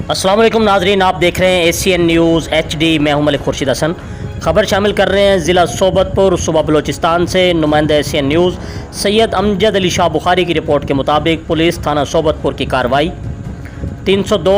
अस्सलाम वालेकुम नाजरीन, आप देख रहे हैं एशियन न्यूज़ HD। मैं हूं मलिक खुर्शीद हसन। खबर शामिल कर रहे हैं ज़िला सोबतपुर सूबा बलूचिस्तान से नुमाइंदा एशियन न्यूज़ सैयद अमजद अली शाह बुखारी की रिपोर्ट के मुताबिक पुलिस थाना सोबतपुर की कार्रवाई। 302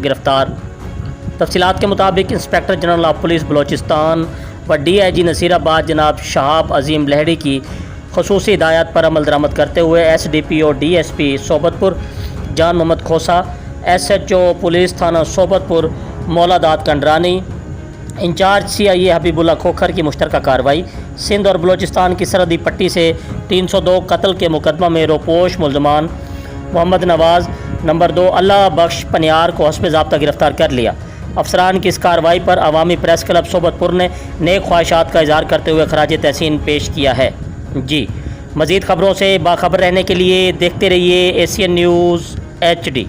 गिरफ्तार। तफसीलात के मुताबिक inspector general of police Balochistan व DIG नसीराबाद जनाब शहाब अजीम लहड़ी की खसूसी हिदायत पर अमल दरामद करते हुए SDPO DSP सोबतपुर जान मोहम्मद खोसा, SHO पुलिस थाना सोबतपुर मौलादात कंडरानी, इंचार्ज CIA हबीबुल्ला खोखर की मुश्तरका कार्रवाई। सिंध और बलूचिस्तान की सरहदी पट्टी से 302 कत्ल के मुकदमा में रोपोश मुलजमान मोहम्मद नवाज़ नंबर 2 अल्लाह बख्श पनियार को हस्ब ज़ाब्ता गिरफ्तार कर लिया। अफसरान की इस कार्रवाई पर अवामी प्रेस क्लब सोबतपुर ने नेक ख्वाहिशात का इजहार करते हुए खराज तहसीन पेश किया है। जी, मज़ीद ख़बरों से बाखबर रहने के लिए देखते रहिए एशियन न्यूज़ HD।